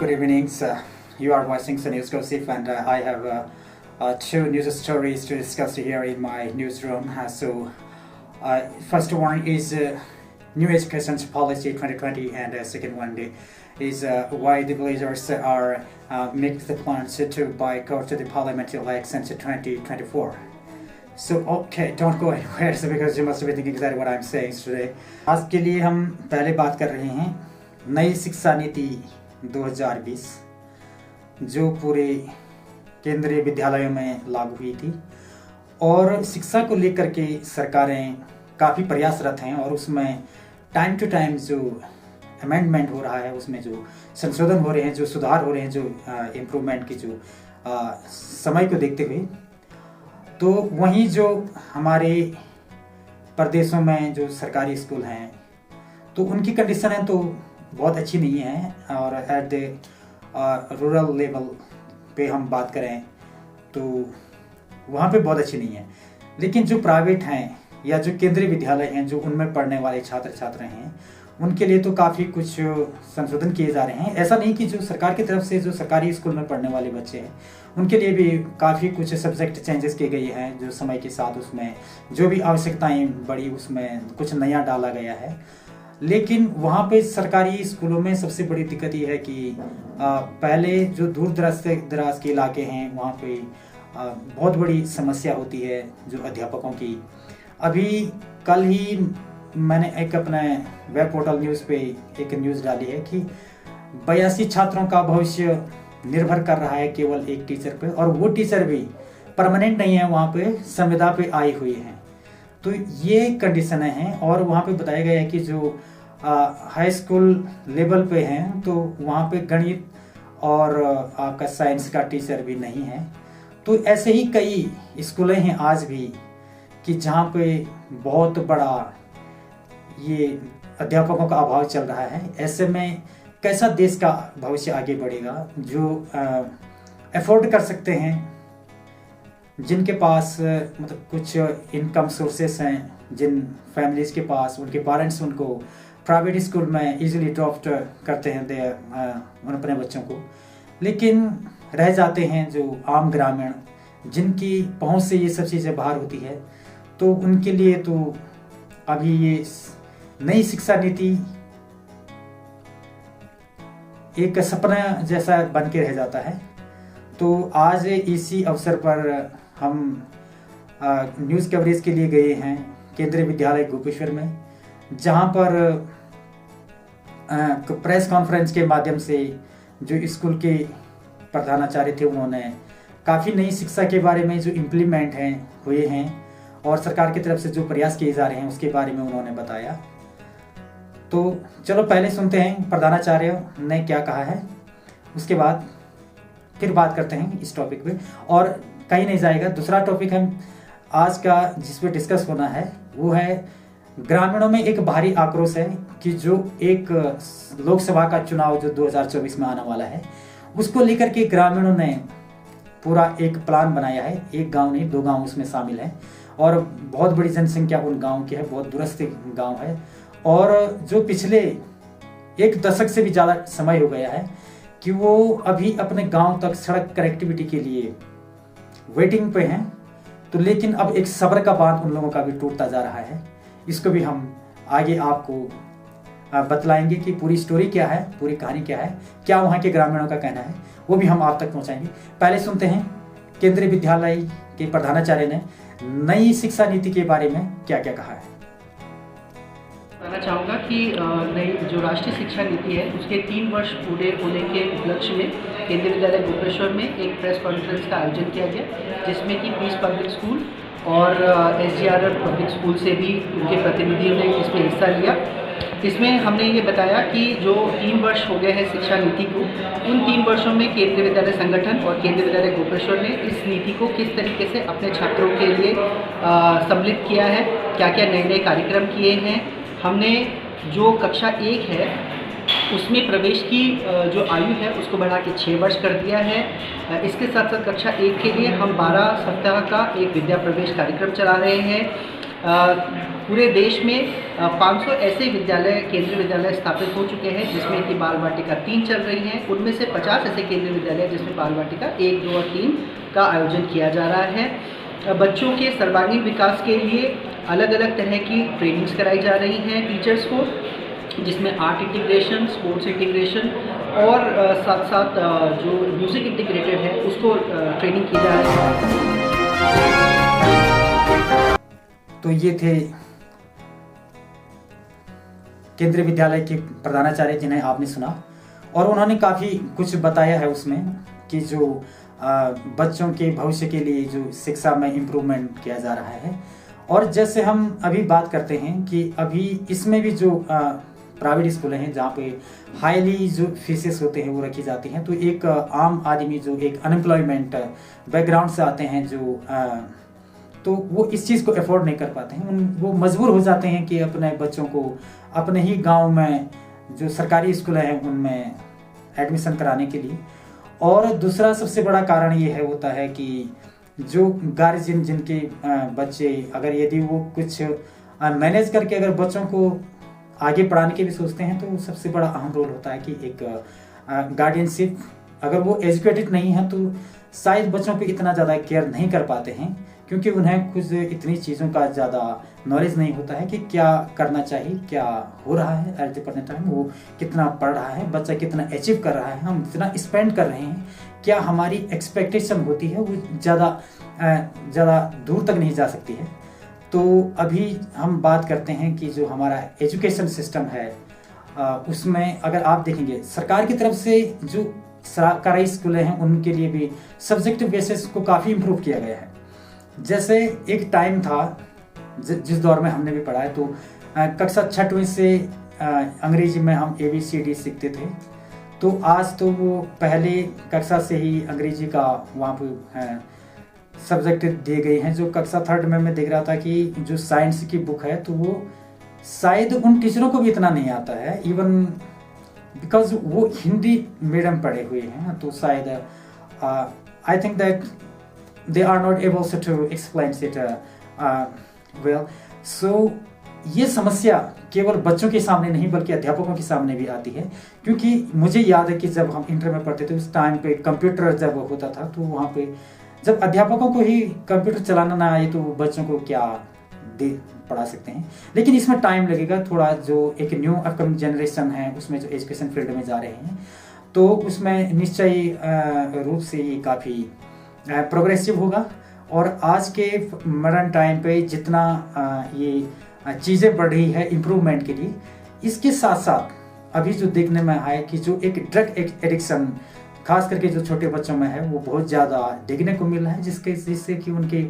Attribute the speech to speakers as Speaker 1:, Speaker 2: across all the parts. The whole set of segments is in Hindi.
Speaker 1: good evenings. You are watching the News Gossip, and I have two news stories to discuss here in my newsroom. First one is New Education Policy 2020, and second one is why the villagers are making the plans to boycott the parliamentary elections 2024. So okay, don't go anywhere because you must be thinking exactly what I'm saying today. आज के लिए हम पहले बात कर रहे हैं नई शिक्षा नीति 2020 जो पूरे केंद्रीय विद्यालयों में लागू हुई थी, और शिक्षा को लेकर के सरकारें काफ़ी प्रयासरत हैं, और उसमें टाइम टू टाइम जो अमेंडमेंट हो रहा है, उसमें जो संशोधन हो रहे हैं, जो सुधार हो रहे हैं, जो इम्प्रूवमेंट की जो समय को देखते हुए, तो वहीं जो हमारे प्रदेशों में जो सरकारी स्कूल हैं तो उनकी कंडीशन है तो बहुत अच्छी नहीं है, और एट द रूरल लेवल पे हम बात करें तो वहाँ पे बहुत अच्छी नहीं है। लेकिन जो प्राइवेट हैं या जो केंद्रीय विद्यालय हैं, जो उनमें पढ़ने वाले छात्र छात्राएं हैं, उनके लिए तो काफ़ी कुछ संशोधन किए जा रहे हैं। ऐसा नहीं कि जो सरकार की तरफ से जो सरकारी स्कूल में पढ़ने वाले बच्चे हैं उनके लिए भी काफ़ी कुछ सब्जेक्ट चेंजेस किए गए हैं, जो समय के साथ उसमें जो भी आवश्यकताएं बढ़ी उसमें कुछ नया डाला गया है। लेकिन वहाँ पे सरकारी स्कूलों में सबसे बड़ी दिक्कत ये है कि पहले जो दूर दराज के इलाके हैं वहाँ पे बहुत बड़ी समस्या होती है जो अध्यापकों की। अभी कल ही मैंने एक अपने वेब पोर्टल न्यूज़ पे एक न्यूज़ डाली है कि 82 छात्रों का भविष्य निर्भर कर रहा है केवल एक टीचर पे, और वो टीचर भी परमानेंट नहीं है, वहाँ पे संविदा पे आई हुई हैं। तो ये कंडीशनें हैं, और वहाँ पे बताया गया है कि जो हाई स्कूल लेवल पे हैं तो वहाँ पे गणित और आपका साइंस का टीचर भी नहीं है। तो ऐसे ही कई स्कूलें हैं आज भी कि जहाँ पे बहुत बड़ा ये अध्यापकों का अभाव चल रहा है। ऐसे में कैसा देश का भविष्य आगे बढ़ेगा? जो अफोर्ड कर सकते हैं, जिनके पास मतलब कुछ इनकम सोर्सेस हैं, जिन फैमिलीज के पास उनके पेरेंट्स उनको प्राइवेट स्कूल में इजीली ड्रॉप करते हैं अपने बच्चों को, लेकिन रह जाते हैं जो आम ग्रामीण जिनकी पहुंच से ये सब चीज़ें बाहर होती है, तो उनके लिए तो अभी ये नई शिक्षा नीति एक सपना जैसा बन के रह जाता है। तो आज इसी अवसर पर हम न्यूज़ कवरेज के लिए गए हैं केंद्रीय विद्यालय गोपेश्वर में, जहां पर प्रेस कॉन्फ्रेंस के माध्यम से जो स्कूल के प्रधानाचार्य थे उन्होंने काफ़ी नई शिक्षा के बारे में जो इम्प्लीमेंट हुए हैं और सरकार की तरफ से जो प्रयास किए जा रहे हैं उसके बारे में उन्होंने बताया। तो चलो पहले सुनते हैं प्रधानाचार्य ने क्या कहा है, उसके बाद फिर बात करते हैं इस टॉपिक पे, और कहीं नहीं जाएगा। दूसरा टॉपिक हम आज का जिस पे डिस्कस होना है वो है ग्रामीणों में एक भारी आक्रोश है कि जो एक लोकसभा का चुनाव जो 2024 में आने वाला है उसको लेकर के ग्रामीणों ने पूरा एक प्लान बनाया है। एक गांव नहीं, 2 गांव उसमें शामिल हैं, और बहुत बड़ी जनसंख्या उन गांव की है, बहुत दूरस्थ गांव है, और जो पिछले 1 दशक से भी ज़्यादा समय हो गया है कि वो अभी अपने गांव तक सड़क कनेक्टिविटी के लिए वेटिंग पे हैं। तो लेकिन अब एक सब्र का बांध उन लोगों का भी टूटता जा रहा है। इसको भी हम आगे आपको बतलाएंगे कि पूरी स्टोरी क्या है, पूरी कहानी क्या है, क्या वहाँ के ग्रामीणों का कहना है, वो भी हम आप तक पहुँचाएंगे। पहले सुनते हैं केंद्रीय विद्यालय के प्रधानाचार्य ने नई शिक्षा नीति के बारे में क्या क्या कहा है।
Speaker 2: बताना चाहूँगा कि नई जो राष्ट्रीय शिक्षा नीति है उसके 3 वर्ष पूरे होने के उपलक्ष्य में केंद्रीय विद्यालय गोपेश्वर में एक प्रेस कॉन्फ्रेंस का आयोजन किया गया, जिसमें कि पीस पब्लिक स्कूल और SGRF पब्लिक स्कूल से भी उनके प्रतिनिधियों ने इसमें हिस्सा लिया। इसमें हमने ये बताया कि जो 3 वर्ष हो गए हैं शिक्षा नीति को, उन 3 वर्षों में केंद्रीय विद्यालय संगठन और केंद्रीय विद्यालय गोपेश्वर ने इस नीति को किस तरीके से अपने छात्रों के लिए सम्मिलित किया है, क्या क्या नए नए कार्यक्रम किए हैं। हमने जो कक्षा 1 है उसमें प्रवेश की जो आयु है उसको बढ़ा के 6 वर्ष कर दिया है। इसके साथ साथ कक्षा 1 के लिए हम 12 सप्ताह का एक विद्या प्रवेश कार्यक्रम चला रहे हैं। पूरे देश में 500 ऐसे विद्यालय, केंद्रीय विद्यालय स्थापित हो चुके हैं जिसमें कि बाल वाटिका 3 चल रही हैं। उनमें से 50 ऐसे केंद्रीय विद्यालय जिसमें बाल वाटिका 1, 2 और 3 का आयोजन किया जा रहा है। बच्चों के सर्वांगीण विकास के लिए अलग अलग तरह की ट्रेनिंग्स कराई जा रही हैं टीचर्स को, जिसमें आर्ट इंटीग्रेशन, स्पोर्ट्स इंटीग्रेशन और साथ साथ जो म्यूज़िक इंटीग्रेटेड है उसको ट्रेनिंग की जा रही है।
Speaker 1: तो ये थे केंद्रीय विद्यालय के प्रधानाचार्य जिन्हें आपने सुना, और उन्होंने काफ़ी कुछ बताया है उसमें कि जो बच्चों के भविष्य के लिए जो शिक्षा में इम्प्रूवमेंट किया जा रहा है। और जैसे हम अभी बात करते हैं कि अभी इसमें भी जो प्राइवेट स्कूल हैं जहाँ पे हाईली जो फीसेस होते हैं वो रखी जाती हैं, तो एक आम आदमी जो एक अनएम्प्लॉयमेंट बैकग्राउंड से आते हैं जो तो वो इस चीज़ को अफोर्ड नहीं कर पाते हैं, वो मजबूर हो जाते हैं कि अपने बच्चों को अपने ही गांव में जो सरकारी स्कूल हैं उनमें एडमिशन कराने के लिए। और दूसरा सबसे बड़ा कारण ये है होता है कि जो गार्जियन जिनके बच्चे अगर यदि वो कुछ मैनेज करके अगर बच्चों को आगे पढ़ाने के भी सोचते हैं, तो सबसे बड़ा अहम रोल होता है कि एक गार्डियनशिप, अगर वो एजुकेटेड नहीं है तो शायद बच्चों पे इतना ज़्यादा केयर नहीं कर पाते हैं, क्योंकि उन्हें कुछ इतनी चीज़ों का ज़्यादा नॉलेज नहीं होता है कि क्या करना चाहिए, क्या हो रहा है एट द प्रेजेंट टाइम, वो कितना पढ़ रहा है, बच्चा कितना अचीव कर रहा है, हम जितना स्पेंड कर रहे हैं, क्या हमारी एक्सपेक्टेशन होती है वो ज़्यादा दूर तक नहीं जा सकती है। तो अभी हम बात करते हैं कि जो हमारा एजुकेशन सिस्टम है उसमें अगर आप देखेंगे सरकार की तरफ से जो सरकारी स्कूलें हैं उनके लिए भी सब्जेक्टिव बेसिस को काफ़ी इम्प्रूव किया गया है। जैसे एक टाइम था जिस दौर में हमने भी पढ़ा है, तो कक्षा 6वीं से अंग्रेजी में हम ABCD सीखते थे, तो आज तो वो पहले कक्षा से ही अंग्रेजी का वहाँ पे सब्जेक्ट दिए गए हैं। जो कक्षा 3rd में मैं देख रहा था कि जो साइंस की बुक है तो वो शायद उन टीचरों को भी इतना नहीं आता है, इवन बिकॉज वो हिंदी मीडियम पढ़े हुए हैं, तो शायद I think that they are not able to explain it well. So ये समस्या केवल बच्चों के सामने नहीं बल्कि अध्यापकों के सामने भी आती है, क्योंकि मुझे याद है कि जब हम इंटर में पढ़ते थे उस टाइम पे कंप्यूटर जब होता था, तो वहाँ पे जब अध्यापकों को ही कंप्यूटर चलाना ना आए तो बच्चों को क्या पढ़ा सकते हैं। लेकिन इसमें टाइम लगेगा थोड़ा, जो एक न्यू अपकमिंग जनरेशन है उसमें जो एजुकेशन फील्ड में जा रहे हैं, तो उसमें निश्चय रूप से ये काफ़ी प्रोग्रेसिव होगा। और आज के मॉडर्न टाइम पे जितना ये चीज़ें बढ़ रही है इम्प्रूवमेंट के लिए, इसके साथ साथ अभी जो देखने में आया कि जो एक ड्रग एडिक्शन खास करके जो छोटे बच्चों में है वो बहुत ज़्यादा देखने को मिल रहा है, जिससे कि उनके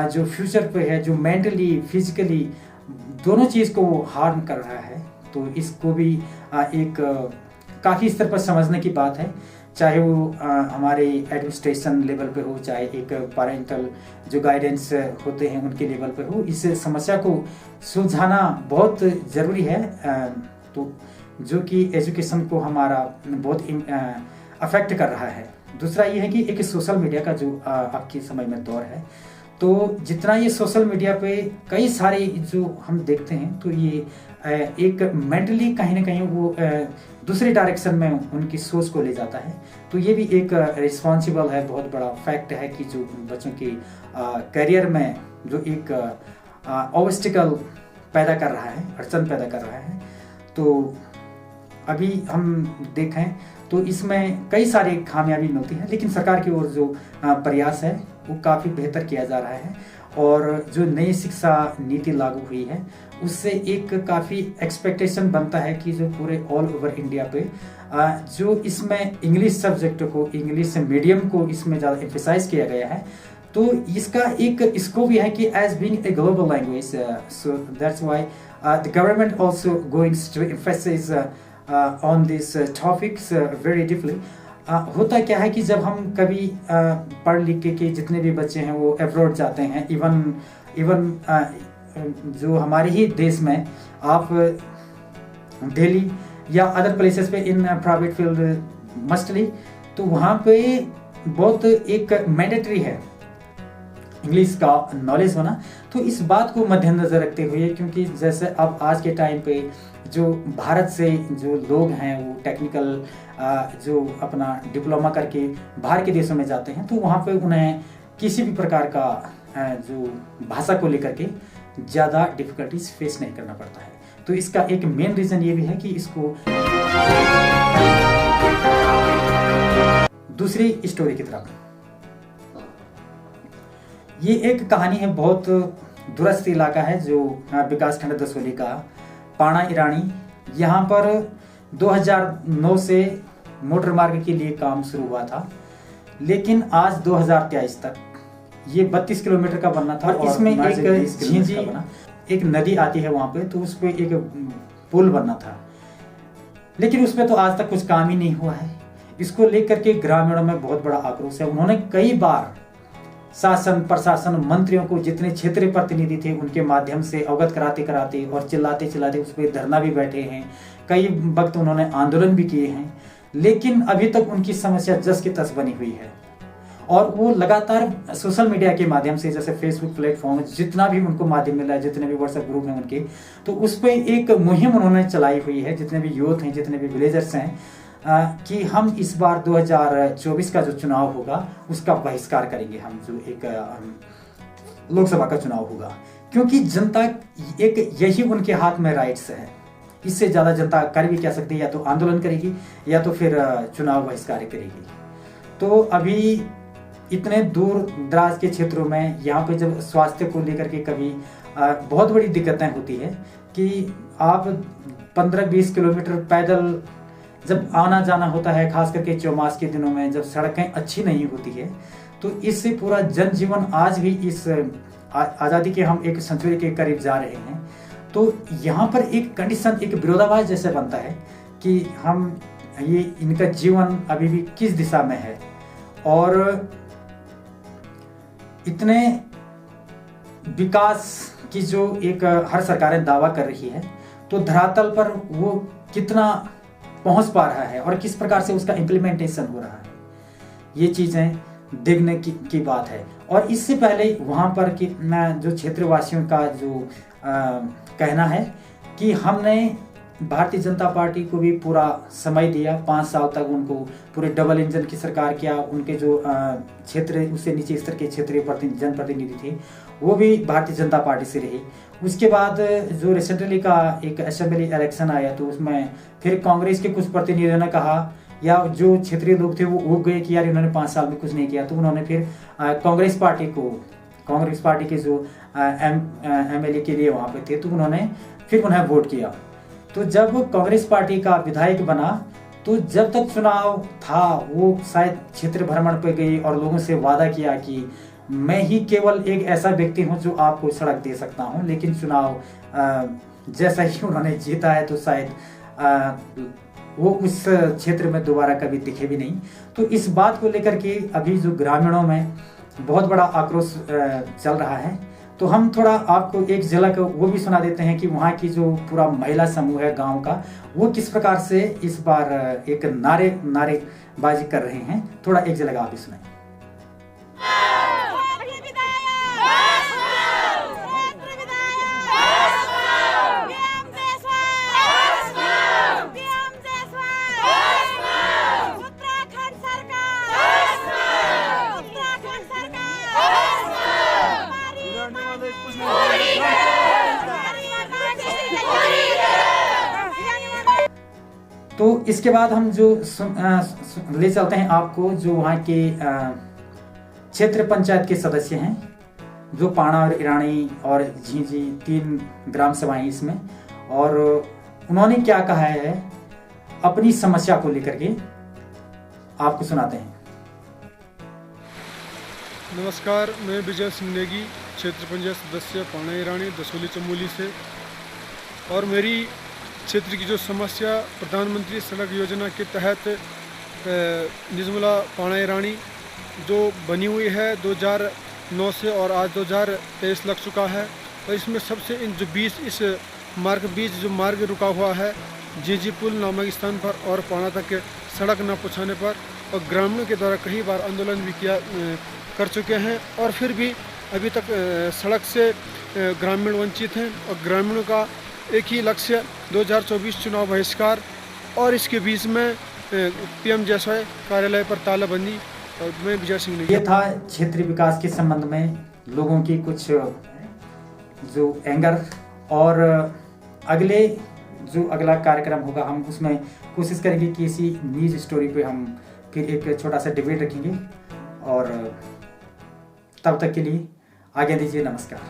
Speaker 1: जो फ्यूचर पे है, जो मेंटली फिजिकली दोनों चीज़ को हार्म कर रहा है। तो इसको भी एक काफ़ी स्तर पर समझने की बात है, चाहे वो हमारे एडमिनिस्ट्रेशन लेवल पे हो, चाहे एक पेरेंटल जो गाइडेंस होते हैं उनके लेवल पे हो। इस समस्या को सुलझाना बहुत ज़रूरी है, तो जो कि एजुकेशन को हमारा बहुत अफेक्ट कर रहा है। दूसरा ये है कि एक सोशल मीडिया का जो आपके समय में दौर है, तो जितना ये सोशल मीडिया पे कई सारे जो हम देखते हैं, तो ये एक मेंटली कहीं ना कहीं वो दूसरी डायरेक्शन में उनकी सोच को ले जाता है। तो ये भी एक रिस्पॉन्सिबल है, बहुत बड़ा फैक्ट है कि जो बच्चों के करियर में जो एक ऑब्स्टिकल पैदा कर रहा है, अड़चन पैदा कर रहा है। तो अभी हम देखें तो इसमें कई सारी खामियाबी मिलती है, लेकिन सरकार की ओर जो प्रयास है वो काफ़ी बेहतर किया जा रहा है। और जो नई शिक्षा नीति लागू हुई है उससे एक काफ़ी एक्सपेक्टेशन बनता है कि जो पूरे ऑल ओवर इंडिया पे जो इसमें इंग्लिश सब्जेक्ट को, इंग्लिश मीडियम को इसमें ज़्यादा एम्फेसाइज किया गया है, तो इसका एक स्कोप भी है कि as being a global language, so that's why the government also goings to emphasise on this topics very deeply. होता क्या है कि जब हम कभी पढ़ लिख के जितने भी बच्चे हैं वो अब्रॉड जाते हैं, इवन जो हमारे ही देश में आप दिल्ली या अदर प्लेसेस पे इन प्राइवेट फील्ड मस्टली, तो वहाँ पे बहुत एक मैंडेटरी है इंग्लिश का नॉलेज होना। तो इस बात को मद्देनजर रखते हुए, क्योंकि जैसे अब आज के टाइम पे जो भारत से जो लोग हैं वो टेक्निकल जो अपना डिप्लोमा करके बाहर के देशों में जाते हैं, तो वहाँ पे उन्हें किसी भी प्रकार का जो भाषा को लेकर के ज़्यादा डिफिकल्टीज फेस नहीं करना पड़ता है। तो इसका एक मेन रीज़न ये भी है कि इसको दूसरी स्टोरी की तरफ, ये एक कहानी है, बहुत दूरस्थ इलाका है जो विकास खंड दसोली का पाणा ईरानी। यहाँ पर 2009 से मोटर मार्ग के लिए काम शुरू हुआ था, लेकिन आज 2023 तक ये 32 किलोमीटर का बनना था। और इसमें एक झींझी एक नदी आती है वहाँ पे, तो उस पर एक पुल बनना था, लेकिन उस पर तो आज तक कुछ काम ही नहीं हुआ है। इसको लेकर के ग्रामीणों में बहुत बड़ा आक्रोश है। उन्होंने कई बार शासन प्रशासन मंत्रियों को, जितने क्षेत्रीय प्रतिनिधि थे, उनके माध्यम से अवगत कराते कराते और चिल्लाते चिल्लाते उस पर धरना भी बैठे हैं, कई वक्त उन्होंने आंदोलन भी किए हैं, लेकिन अभी तक उनकी समस्या जस की तस बनी हुई है। और वो लगातार सोशल मीडिया के माध्यम से, जैसे फेसबुक प्लेटफॉर्म, जितना भी उनको माध्यम मिला है, जितने भी व्हाट्सएप ग्रुप हैं उनके, तो उस पर एक मुहिम उन्होंने चलाई हुई है, जितने भी यूथ हैं, जितने भी विलेजर्स हैं, कि हम इस बार 2024 का जो चुनाव होगा उसका बहिष्कार करेंगे। हम जो एक लोकसभा का चुनाव होगा, क्योंकि जनता एक यही उनके हाथ में राइट्स है। इससे ज़्यादा जनता कर भी क्या सकती है, या तो आंदोलन करेगी या तो फिर चुनाव बहिष्कार करेगी। तो अभी इतने दूर दराज के क्षेत्रों में यहाँ पे जब स्वास्थ्य को लेकर के कभी बहुत बड़ी दिक्कतें होती है कि आप 15-20 किलोमीटर पैदल जब आना जाना होता है, खास करके चौमास के दिनों में जब सड़कें अच्छी नहीं होती है, तो इससे पूरा जनजीवन आज भी इस आज़ादी के हम एक सेंचुरी के करीब जा रहे हैं। तो यहाँ पर एक कंडीशन, एक विरोधाभास जैसे बनता है कि हम ये इनका जीवन अभी भी किस दिशा में है, और इतने विकास की जो एक हर सरकारें दावा कर रही है, तो धरातल पर वो कितना पहुंच पा रहा है और किस प्रकार से उसका इम्प्लीमेंटेशन हो रहा है, ये चीज़ें देखने की बात है। और इससे पहले वहाँ पर कि जो क्षेत्रवासियों का जो कहना है कि हमने भारतीय जनता पार्टी को भी पूरा समय दिया, 5 साल तक उनको पूरे डबल इंजन की सरकार किया। उनके जो क्षेत्र उससे नीचे स्तर के क्षेत्रीय जनप्रतिनिधि थे वो भी भारतीय जनता पार्टी से रही। उसके बाद जो रिसेंटली का एक असेंबली इलेक्शन आया, तो उसमें फिर कांग्रेस के कुछ प्रतिनिधियों ने कहा, या जो क्षेत्रीय लोग थे वो उग गए कि यार इन्होंने 5 साल में कुछ नहीं किया, तो उन्होंने फिर कांग्रेस पार्टी के जो MLA के लिए वहाँ पे थे, तो उन्होंने फिर उन्हें वोट किया। तो जब कांग्रेस पार्टी का विधायक बना, तो जब तक चुनाव था वो शायद क्षेत्र भ्रमण पर गई और लोगों से वादा किया कि मैं ही केवल एक ऐसा व्यक्ति हूं जो आपको सड़क दे सकता हूं, लेकिन चुनाव जैसा ही उन्होंने जीता है, तो शायद वो उस क्षेत्र में दोबारा कभी दिखे भी नहीं। तो इस बात को लेकर के अभी जो ग्रामीणों में बहुत बड़ा आक्रोश चल रहा है। तो हम थोड़ा आपको एक झलक वो भी सुना देते हैं कि वहाँ की जो पूरा महिला समूह है गांव का, वो किस प्रकार से इस बार एक नारेबाजी कर रहे हैं। थोड़ा एक झलक आप भी सुनाएं। तो इसके बाद हम जो ले चलते हैं आपको जो वहाँ के क्षेत्र पंचायत के सदस्य हैं, जो पाणा और ईरानी और झींझी 3 ग्राम सभाएं इसमें, और उन्होंने क्या कहा है अपनी समस्या को लेकर के, आपको सुनाते हैं।
Speaker 3: नमस्कार, मैं विजय सिंह नेगी, क्षेत्र पंचायत सदस्य पाणा ईरानी दसोली चमोली से। और मेरी क्षेत्र की जो समस्या प्रधानमंत्री सड़क योजना के तहत निजमुला पाणा ईरानी जो बनी हुई है 2009 से, और आज 2023 लग चुका है। और इसमें सबसे जो इस बीच जो मार्ग रुका हुआ है झींझी पुल नामक स्थान पर और पाणा तक सड़क न पहुँचाने पर, और ग्रामीणों के द्वारा कई बार आंदोलन भी कर चुके हैं, और फिर भी अभी तक सड़क से ग्रामीण वंचित हैं और ग्रामीणों का एक ही लक्ष्य 2024 चुनाव बहिष्कार और इसके बीच में PM जयसवाल कार्यालय पर तालाबंदी। और मैं विजय सिंह नेगी।
Speaker 1: ये था क्षेत्रीय विकास के संबंध में लोगों की कुछ जो एंगर, और अगला कार्यक्रम होगा हम उसमें कोशिश करेंगे कि इसी न्यूज़ स्टोरी पे हम फिर एक छोटा सा डिबेट रखेंगे। और तब तक के लिए आज्ञा दीजिए, नमस्कार।